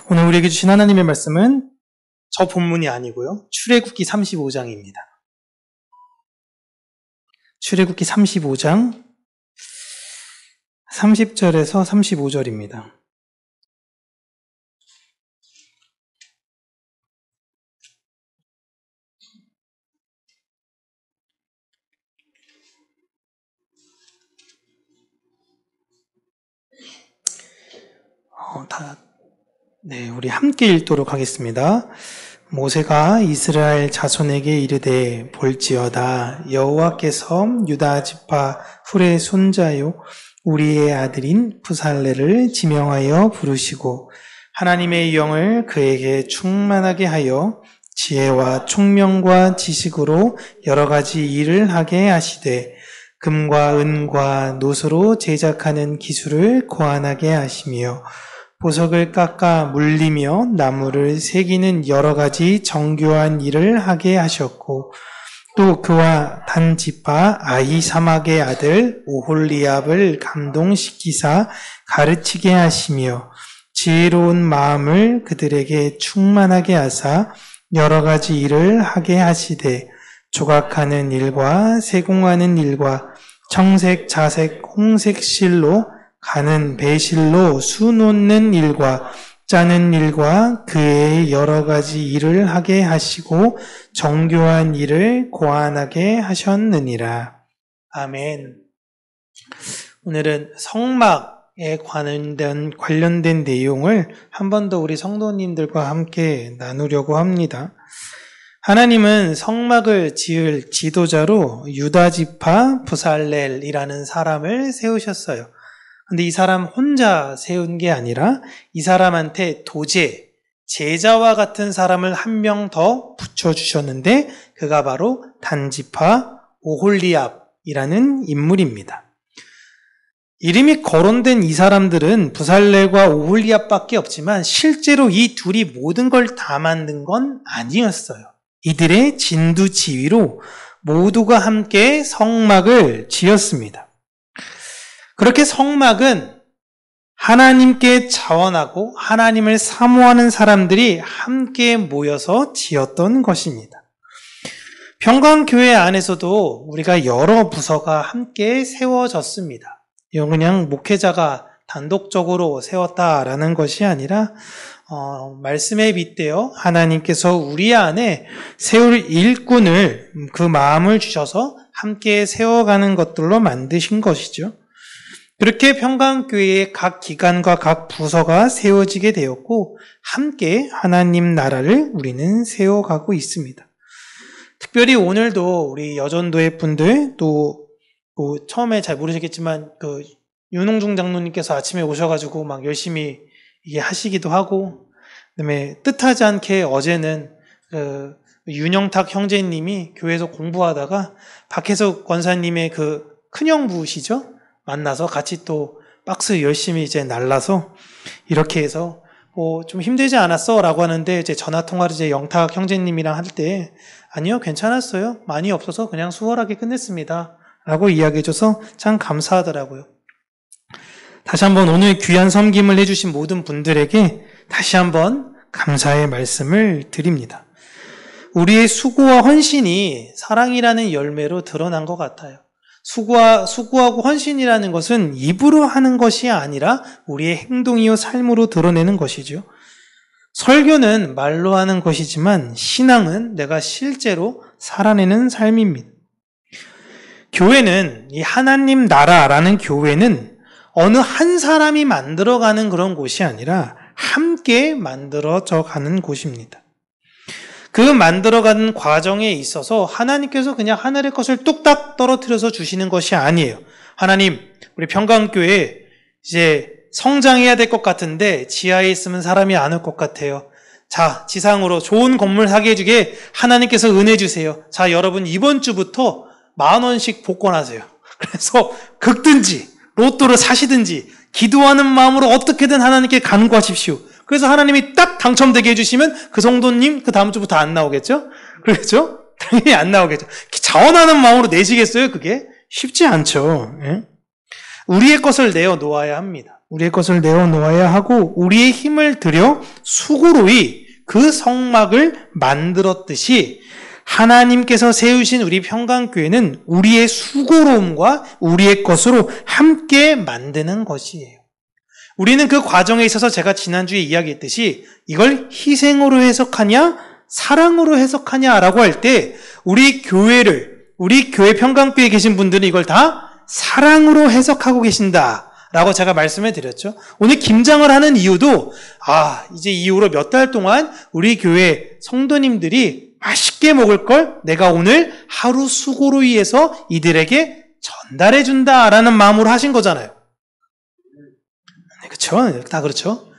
오늘 우리에게 주신 하나님의 말씀은 저 본문이 아니고요. 출애굽기 35장입니다. 출애굽기 35장 30절에서 35절입니다. 우리 함께 읽도록 하겠습니다. 모세가 이스라엘 자손에게 이르되 볼지어다 여호와께서 유다 지파 훌의 손자요 우리의 아들인 부살레를 지명하여 부르시고 하나님의 영을 그에게 충만하게 하여 지혜와 총명과 지식으로 여러 가지 일을 하게 하시되 금과 은과 노소로 제작하는 기술을 고안하게 하시며 보석을 깎아 물리며 나무를 새기는 여러 가지 정교한 일을 하게 하셨고 또 그와 단 지파 아히사막의 아들 오홀리압을 감동시키사 가르치게 하시며 지혜로운 마음을 그들에게 충만하게 하사 여러 가지 일을 하게 하시되 조각하는 일과 세공하는 일과 청색, 자색, 홍색 실로 가는 배실로 수 놓는 일과 짜는 일과 그의 여러 가지 일을 하게 하시고 정교한 일을 고안하게 하셨느니라. 아멘. 오늘은 성막에 관련된 내용을 한 번 더 우리 성도님들과 함께 나누려고 합니다. 하나님은 성막을 지을 지도자로 유다 지파 부살렐이라는 사람을 세우셨어요. 근데 이 사람 혼자 세운 게 아니라 이 사람한테 도제, 제자와 같은 사람을 한 명 더 붙여주셨는데 그가 바로 단지파 오홀리압이라는 인물입니다. 이름이 거론된 이 사람들은 부살렐과 오홀리압밖에 없지만 실제로 이 둘이 모든 걸 다 만든 건 아니었어요. 이들의 진두지휘로 모두가 함께 성막을 지었습니다. 그렇게 성막은 하나님께 자원하고 하나님을 사모하는 사람들이 함께 모여서 지었던 것입니다. 평강교회 안에서도 우리가 여러 부서가 함께 세워졌습니다. 이건 그냥 목회자가 단독적으로 세웠다라는 것이 아니라 말씀에 빗대어 하나님께서 우리 안에 세울 일꾼을 그 마음을 주셔서 함께 세워가는 것들로 만드신 것이죠. 그렇게 평강교회의 각 기관과 각 부서가 세워지게 되었고 함께 하나님 나라를 우리는 세워가고 있습니다. 특별히 오늘도 우리 여전도의 분들 또 처음에 잘 모르셨겠지만 윤홍중 장로님께서 아침에 오셔가지고 막 열심히 이게 하시기도 하고 그다음에 뜻하지 않게 어제는 윤영탁 형제님이 교회에서 공부하다가 박혜석 권사님의 큰형부시죠? 만나서 같이 또 박스 열심히 이제 날라서 이렇게 해서 좀 힘들지 않았어? 라고 하는데 이제 전화통화를 이제 영탁 형제님이랑 할 때 아니요, 괜찮았어요. 많이 없어서 그냥 수월하게 끝냈습니다. 라고 이야기해줘서 참 감사하더라고요. 다시 한번 오늘 귀한 섬김을 해주신 모든 분들에게 다시 한번 감사의 말씀을 드립니다. 우리의 수고와 헌신이 사랑이라는 열매로 드러난 것 같아요. 수고하고 헌신이라는 것은 입으로 하는 것이 아니라 우리의 행동이요 삶으로 드러내는 것이죠. 설교는 말로 하는 것이지만 신앙은 내가 실제로 살아내는 삶입니다. 교회는 이 하나님 나라라는 교회는 어느 한 사람이 만들어가는 그런 곳이 아니라 함께 만들어져 가는 곳입니다. 그 만들어가는 과정에 있어서 하나님께서 그냥 하늘의 것을 뚝딱 떨어뜨려서 주시는 것이 아니에요. 하나님, 우리 평강교회 이제 성장해야 될 것 같은데 지하에 있으면 사람이 안 올 것 같아요. 자, 지상으로 좋은 건물 사게 해주게 하나님께서 은혜 주세요. 자, 여러분 이번 주부터 10,000원씩 복권하세요. 그래서 긁든지 로또를 사시든지 기도하는 마음으로 어떻게든 하나님께 간구하십시오. 그래서 하나님이 딱 당첨되게 해주시면 그 성도님 그 다음 주부터 안 나오겠죠? 그렇죠? 당연히 안 나오겠죠. 자원하는 마음으로 내시겠어요? 그게 쉽지 않죠. 예? 우리의 것을 내어 놓아야 합니다. 우리의 것을 내어놓아야 하고 우리의 힘을 들여 수고로이 그 성막을 만들었듯이 하나님께서 세우신 우리 평강교회는 우리의 수고로움과 우리의 것으로 함께 만드는 것이에요. 우리는 그 과정에 있어서 제가 지난주에 이야기했듯이 이걸 희생으로 해석하냐 사랑으로 해석하냐라고 할 때 우리 교회 평강교회에 계신 분들은 이걸 다 사랑으로 해석하고 계신다라고 제가 말씀을 드렸죠. 오늘 김장을 하는 이유도 이제 이후로 몇 달 동안 우리 교회 성도님들이 맛있게 먹을 걸 내가 오늘 하루 수고로 위해서 이들에게 전달해 준다라는 마음으로 하신 거잖아요. 그렇죠? 다 그렇죠?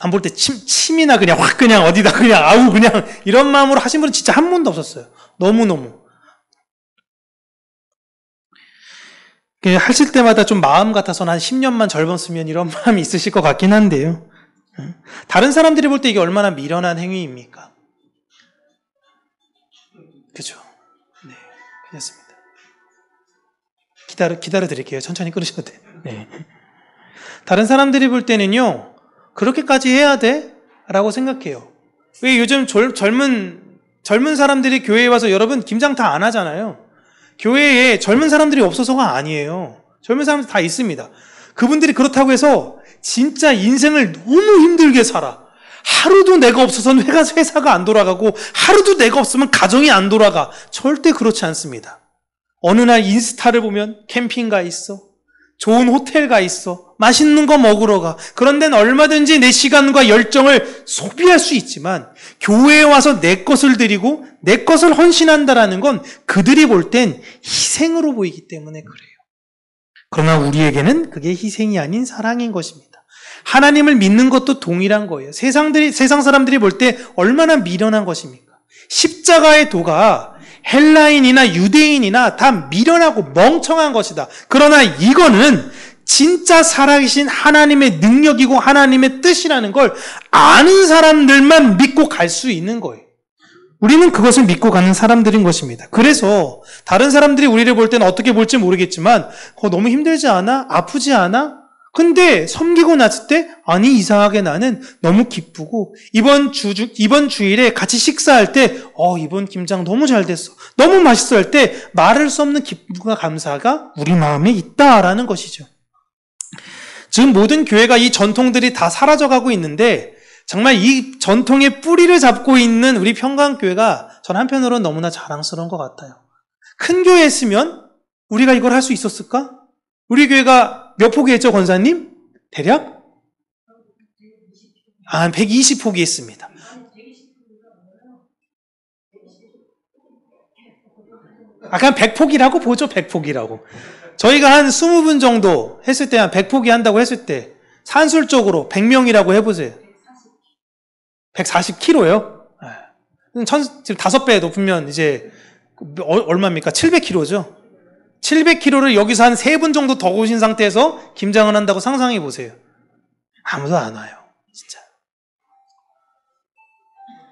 안 볼 때 침이나 그냥 확 그냥 어디다 그냥 아우 그냥 이런 마음으로 하신 분은 진짜 한 분도 없었어요. 너무너무. 하실 때마다 좀 마음 같아서는 한 10년만 젊었으면 이런 마음이 있으실 것 같긴 한데요. 다른 사람들이 볼 때 이게 얼마나 미련한 행위입니까? 그죠? 네, 괜찮습니다. 기다려 드릴게요. 천천히 끊으셔도 돼요. 네. 다른 사람들이 볼 때는요, 그렇게까지 해야 돼? 라고 생각해요. 왜 요즘 젊은 사람들이 교회에 와서 여러분 김장 다 안 하잖아요. 교회에 젊은 사람들이 없어서가 아니에요. 젊은 사람들 다 있습니다. 그분들이 그렇다고 해서 진짜 인생을 너무 힘들게 살아. 하루도 내가 없어서는 회사가 안 돌아가고 하루도 내가 없으면 가정이 안 돌아가. 절대 그렇지 않습니다. 어느 날 인스타를 보면 캠핑 가 있어. 좋은 호텔 가 있어. 맛있는 거 먹으러 가. 그런 데는 얼마든지 내 시간과 열정을 소비할 수 있지만 교회에 와서 내 것을 드리고 내 것을 헌신한다라는 건 그들이 볼 땐 희생으로 보이기 때문에 그래요. 그러나 우리에게는 그게 희생이 아닌 사랑인 것입니다. 하나님을 믿는 것도 동일한 거예요. 세상 사람들이 볼 때 얼마나 미련한 것입니까? 십자가의 도가 헬라인이나 유대인이나 다 미련하고 멍청한 것이다. 그러나 이거는 진짜 살아계신 하나님의 능력이고 하나님의 뜻이라는 걸 아는 사람들만 믿고 갈 수 있는 거예요. 우리는 그것을 믿고 가는 사람들인 것입니다. 그래서 다른 사람들이 우리를 볼 때는 어떻게 볼지 모르겠지만 너무 힘들지 않아? 아프지 않아? 근데 섬기고 났을 때 아니 이상하게 나는 너무 기쁘고 이번 주일에 같이 식사할 때 이번 김장 너무 잘 됐어. 너무 맛있어 할 때 말할 수 없는 기쁨과 감사가 우리 마음에 있다라는 것이죠. 지금 모든 교회가 이 전통들이 다 사라져가고 있는데 정말 이 전통의 뿌리를 잡고 있는 우리 평강교회가 전 한편으로는 너무나 자랑스러운 것 같아요. 큰 교회였으면 우리가 이걸 할 수 있었을까? 우리 교회가 몇 포기 했죠, 권사님? 대략? 120포기 했습니다. 그냥 100포기라고 보죠, 100포기라고. 저희가 한 20분 정도 했을 때, 한 100포기 한다고 했을 때, 산술적으로 100명이라고 해보세요. 140kg요? 지금 5배 높으면 이제, 얼마입니까? 700kg죠? 700kg를 여기서 한 3분 정도 더 오신 상태에서 김장을 한다고 상상해 보세요. 아무도 안 와요. 진짜.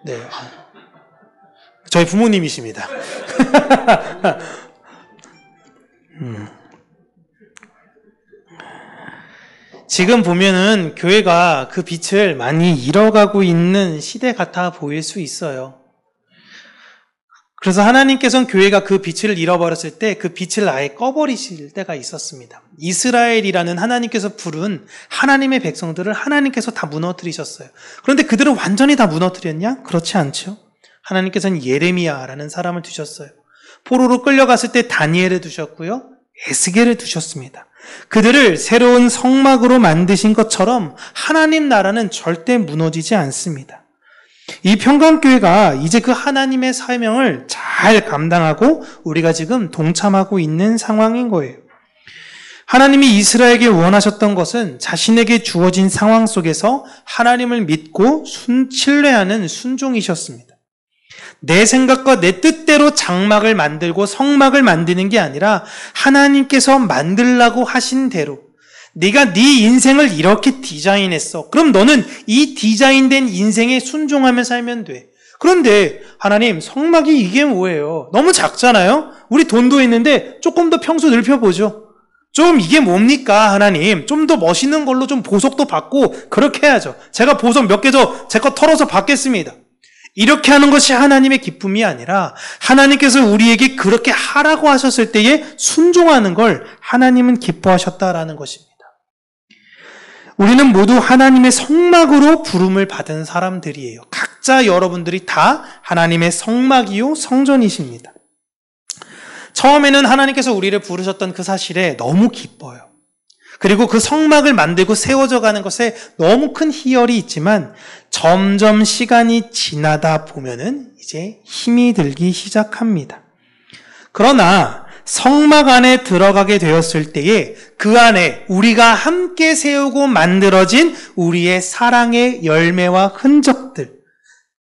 네. 저희 부모님이십니다. 지금 보면은 교회가 그 빛을 많이 잃어가고 있는 시대 같아 보일 수 있어요. 그래서 하나님께서는 교회가 그 빛을 잃어버렸을 때 그 빛을 아예 꺼버리실 때가 있었습니다. 이스라엘이라는 하나님께서 부른 하나님의 백성들을 하나님께서 다 무너뜨리셨어요. 그런데 그들을 완전히 다 무너뜨렸냐? 그렇지 않죠. 하나님께서는 예레미야라는 사람을 두셨어요. 포로로 끌려갔을 때 다니엘을 두셨고요. 에스겔을 두셨습니다. 그들을 새로운 성막으로 만드신 것처럼 하나님 나라는 절대 무너지지 않습니다. 이 평강교회가 이제 그 하나님의 사명을 잘 감당하고 우리가 지금 동참하고 있는 상황인 거예요. 하나님이 이스라엘에게 원하셨던 것은 자신에게 주어진 상황 속에서 하나님을 믿고 신뢰하는 순종이셨습니다. 내 생각과 내 뜻대로 장막을 만들고 성막을 만드는 게 아니라 하나님께서 만들라고 하신 대로 네가 네 인생을 이렇게 디자인했어. 그럼 너는 이 디자인된 인생에 순종하며 살면 돼. 그런데 하나님 성막이 이게 뭐예요? 너무 작잖아요? 우리 돈도 있는데 조금 더 평수 넓혀보죠. 좀 이게 뭡니까 하나님? 좀 더 멋있는 걸로 좀 보석도 받고 그렇게 해야죠. 제가 보석 몇 개 제 거 털어서 받겠습니다. 이렇게 하는 것이 하나님의 기쁨이 아니라 하나님께서 우리에게 그렇게 하라고 하셨을 때에 순종하는 걸 하나님은 기뻐하셨다라는 것입니다. 우리는 모두 하나님의 성막으로 부름을 받은 사람들이에요. 각자 여러분들이 다 하나님의 성막이요 성전이십니다. 처음에는 하나님께서 우리를 부르셨던 그 사실에 너무 기뻐요. 그리고 그 성막을 만들고 세워져 가는 것에 너무 큰 희열이 있지만 점점 시간이 지나다 보면은 이제 힘이 들기 시작합니다. 그러나 성막 안에 들어가게 되었을 때에 그 안에 우리가 함께 세우고 만들어진 우리의 사랑의 열매와 흔적들,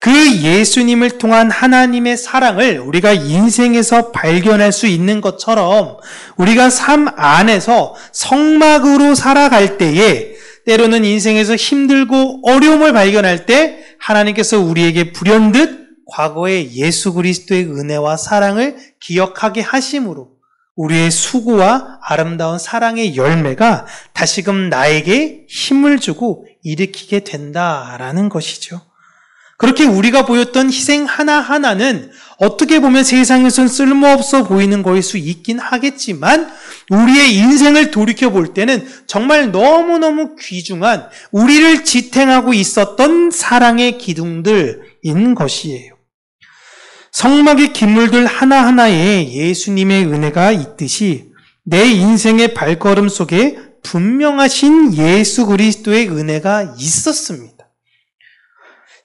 그 예수님을 통한 하나님의 사랑을 우리가 인생에서 발견할 수 있는 것처럼 우리가 삶 안에서 성막으로 살아갈 때에 때로는 인생에서 힘들고 어려움을 발견할 때 하나님께서 우리에게 불현듯 과거의 예수 그리스도의 은혜와 사랑을 기억하게 하심으로 우리의 수고와 아름다운 사랑의 열매가 다시금 나에게 힘을 주고 일으키게 된다라는 것이죠. 그렇게 우리가 보였던 희생 하나하나는 어떻게 보면 세상에선 쓸모없어 보이는 거일 수 있긴 하겠지만 우리의 인생을 돌이켜볼 때는 정말 너무너무 귀중한 우리를 지탱하고 있었던 사랑의 기둥들인 것이에요. 성막의 기물들 하나하나에 예수님의 은혜가 있듯이 내 인생의 발걸음 속에 분명하신 예수 그리스도의 은혜가 있었습니다.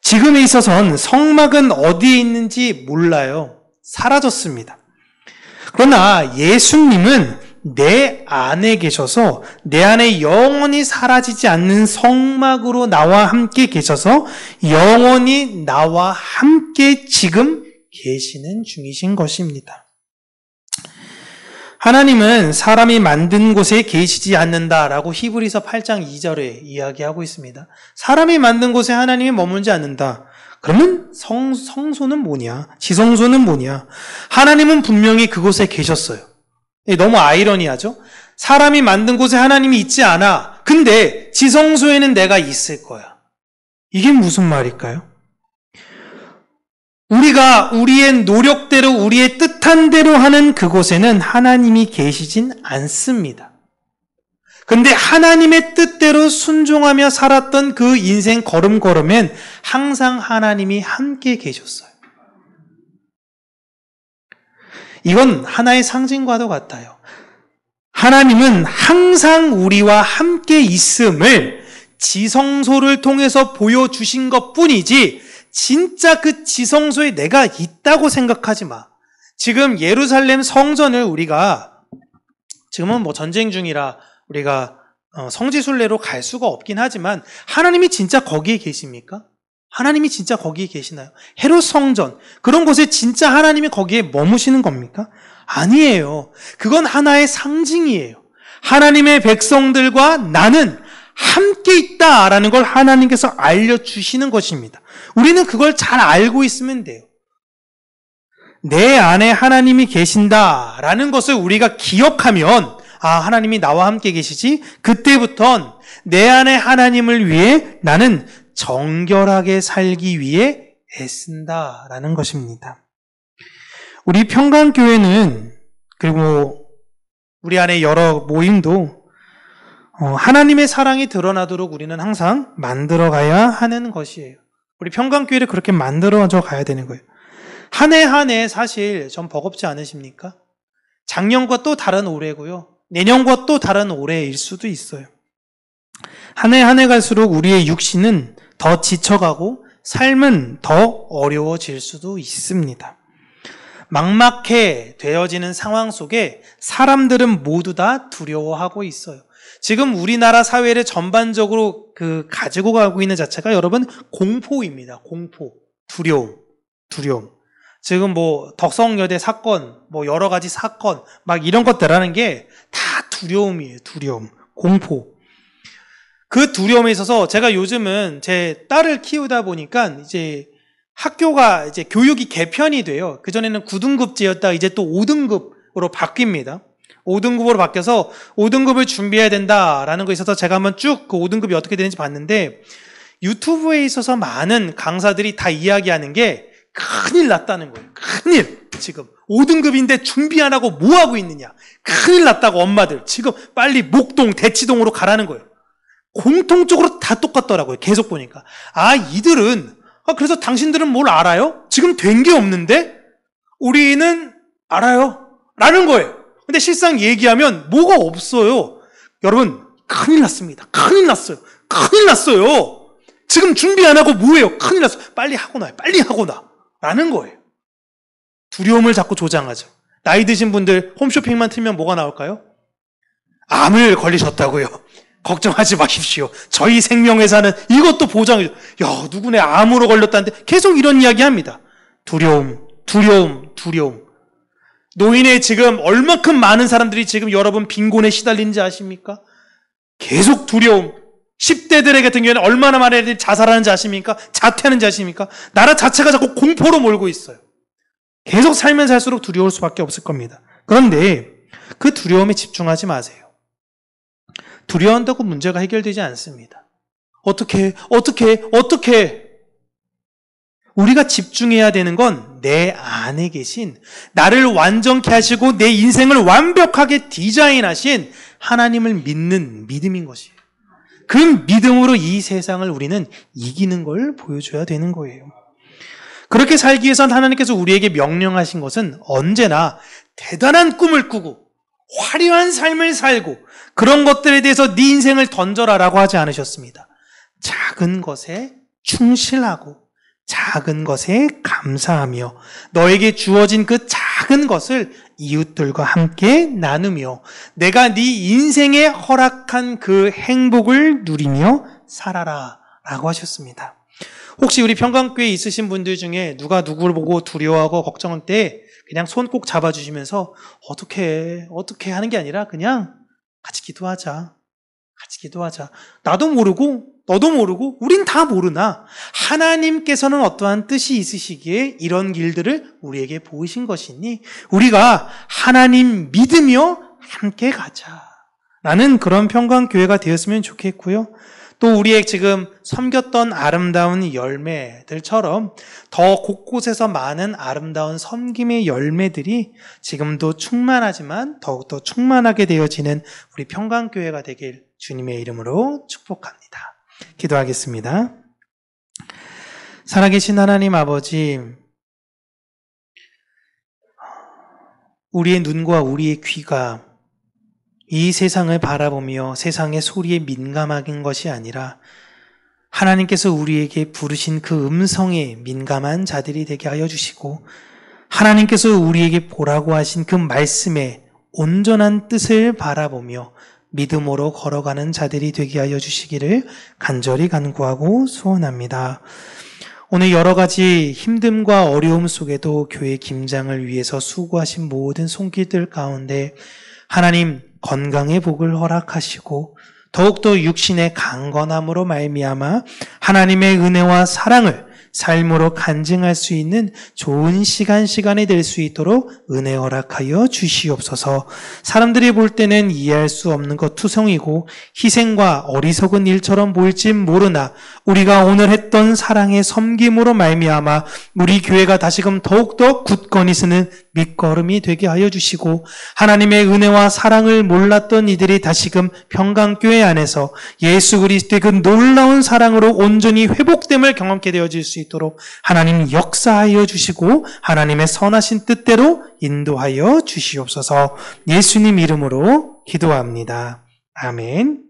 지금에 있어서는 성막은 어디에 있는지 몰라요. 사라졌습니다. 그러나 예수님은 내 안에 계셔서 내 안에 영원히 사라지지 않는 성막으로 나와 함께 계셔서 영원히 나와 함께 지금 계시는 중이신 것입니다. 하나님은 사람이 만든 곳에 계시지 않는다라고 히브리서 8장 2절에 이야기하고 있습니다. 사람이 만든 곳에 하나님이 머물지 않는다. 그러면 성소는 뭐냐? 지성소는 뭐냐? 하나님은 분명히 그곳에 계셨어요. 너무 아이러니하죠? 사람이 만든 곳에 하나님이 있지 않아. 근데 지성소에는 내가 있을 거야. 이게 무슨 말일까요? 우리가 우리의 노력대로 우리의 뜻한 대로 하는 그곳에는 하나님이 계시진 않습니다. 그런데 하나님의 뜻대로 순종하며 살았던 그 인생 걸음걸음엔 항상 하나님이 함께 계셨어요. 이건 하나의 상징과도 같아요. 하나님은 항상 우리와 함께 있음을 지성소를 통해서 보여주신 것뿐이지 진짜 그 지성소에 내가 있다고 생각하지 마. 지금 예루살렘 성전을 우리가 지금은 뭐 전쟁 중이라 우리가 성지순례로 갈 수가 없긴 하지만 하나님이 진짜 거기에 계십니까? 하나님이 진짜 거기에 계시나요? 헤롯 성전 그런 곳에 진짜 하나님이 거기에 머무시는 겁니까? 아니에요. 그건 하나의 상징이에요. 하나님의 백성들과 나는 함께 있다라는 걸 하나님께서 알려주시는 것입니다. 우리는 그걸 잘 알고 있으면 돼요. 내 안에 하나님이 계신다라는 것을 우리가 기억하면 하나님이 나와 함께 계시지? 그때부턴 내 안에 하나님을 위해 나는 정결하게 살기 위해 애쓴다라는 것입니다. 우리 평강교회는 그리고 우리 안에 여러 모임도 하나님의 사랑이 드러나도록 우리는 항상 만들어가야 하는 것이에요. 우리 평강교회를 그렇게 만들어져 가야 되는 거예요. 한 해 한 해 사실 좀 버겁지 않으십니까? 작년과 또 다른 올해고요. 내년과 또 다른 올해일 수도 있어요. 한 해 한 해 갈수록 우리의 육신은 더 지쳐가고 삶은 더 어려워질 수도 있습니다. 막막해 되어지는 상황 속에 사람들은 모두 다 두려워하고 있어요. 지금 우리나라 사회를 전반적으로 가지고 가고 있는 자체가 여러분 공포입니다. 공포, 두려움. 지금 뭐 덕성여대 사건, 뭐 여러 가지 사건, 막 이런 것들하는 게 다 두려움이에요. 두려움, 공포. 그 두려움에 있어서 제가 요즘은 제 딸을 키우다 보니까 이제 학교가 이제 교육이 개편이 돼요. 그전에는 9등급제였다가 이제 또 5등급으로 바뀝니다. 5등급으로 바뀌어서 5등급을 준비해야 된다라는 거 있어서 제가 한번 쭉 그 5등급이 어떻게 되는지 봤는데 유튜브에 있어서 많은 강사들이 다 이야기하는 게 큰일 났다는 거예요. 큰일. 지금 5등급인데 준비 안 하고 뭐 하고 있느냐. 큰일 났다고 엄마들. 지금 빨리 목동, 대치동으로 가라는 거예요. 공통적으로 다 똑같더라고요. 계속 보니까. 이들은 그래서 당신들은 뭘 알아요? 지금 된 게 없는데 우리는 알아요. 라는 거예요. 근데 실상 얘기하면 뭐가 없어요. 여러분 큰일 났습니다. 큰일 났어요. 큰일 났어요. 지금 준비 안 하고 뭐해요? 큰일 났어요. 빨리 하고 나요. 빨리 하고 나. 라는 거예요. 두려움을 자꾸 조장하죠. 나이 드신 분들 홈쇼핑만 틀면 뭐가 나올까요? 암을 걸리셨다고요. 걱정하지 마십시오. 저희 생명회사는 이것도 보장해줘. 야, 누구네 암으로 걸렸다는데 계속 이런 이야기 합니다. 두려움. 노인에 지금 얼마큼 많은 사람들이 지금 여러분 빈곤에 시달리는지 아십니까? 계속 두려움. 10대들의 같은 경우에는 얼마나 많은 애들이 자살하는지 아십니까? 자퇴하는지 아십니까? 나라 자체가 자꾸 공포로 몰고 있어요. 계속 살면 살수록 두려울 수밖에 없을 겁니다. 그런데 그 두려움에 집중하지 마세요. 두려워한다고 문제가 해결되지 않습니다. 어떻게? 우리가 집중해야 되는 건 내 안에 계신 나를 완전케 하시고 내 인생을 완벽하게 디자인하신 하나님을 믿는 믿음인 것이에요. 그 믿음으로 이 세상을 우리는 이기는 걸 보여줘야 되는 거예요. 그렇게 살기 위해선 하나님께서 우리에게 명령하신 것은 언제나 대단한 꿈을 꾸고 화려한 삶을 살고 그런 것들에 대해서 네 인생을 던져라라고 하지 않으셨습니다. 작은 것에 충실하고 작은 것에 감사하며 너에게 주어진 그 작은 것을 이웃들과 함께 나누며 내가 네 인생에 허락한 그 행복을 누리며 살아라 라고 하셨습니다. 혹시 우리 평강교회에 있으신 분들 중에 누가 누구를 보고 두려워하고 걱정할 때 그냥 손 꼭 잡아주시면서 어떻게 하는 게 아니라 그냥 같이 기도하자. 나도 모르고 너도 모르고 우린 다 모르나 하나님께서는 어떠한 뜻이 있으시기에 이런 길들을 우리에게 보이신 것이니 우리가 하나님 믿으며 함께 가자라는 그런 평강교회가 되었으면 좋겠고요. 또 우리의 지금 섬겼던 아름다운 열매들처럼 더 곳곳에서 많은 아름다운 섬김의 열매들이 지금도 충만하지만 더욱더 충만하게 되어지는 우리 평강교회가 되길 주님의 이름으로 축복합니다. 기도하겠습니다. 살아계신 하나님 아버지, 우리의 눈과 우리의 귀가 이 세상을 바라보며 세상의 소리에 민감한 것이 아니라 하나님께서 우리에게 부르신 그 음성에 민감한 자들이 되게 하여 주시고 하나님께서 우리에게 보라고 하신 그 말씀의 온전한 뜻을 바라보며 믿음으로 걸어가는 자들이 되게 하여 주시기를 간절히 간구하고 소원합니다. 오늘 여러 가지 힘듦과 어려움 속에도 교회 김장을 위해서 수고하신 모든 손길들 가운데 하나님 건강의 복을 허락하시고 더욱더 육신의 강건함으로 말미암아 하나님의 은혜와 사랑을 삶으로 간증할 수 있는 좋은 시간이 될 수 있도록 은혜 허락하여 주시옵소서. 사람들이 볼 때는 이해할 수 없는 것 투성이고 희생과 어리석은 일처럼 보일지 모르나 우리가 오늘 했던 사랑의 섬김으로 말미암아 우리 교회가 다시금 더욱더 굳건히 서는 밑거름이 되게 하여 주시고 하나님의 은혜와 사랑을 몰랐던 이들이 다시금 평강교회 안에서 예수 그리스도의 그 놀라운 사랑으로 온전히 회복됨을 경험케 되어질 수 있도록 하나님 역사하여 주시고 하나님의 선하신 뜻대로 인도하여 주시옵소서. 예수님 이름으로 기도합니다. 아멘.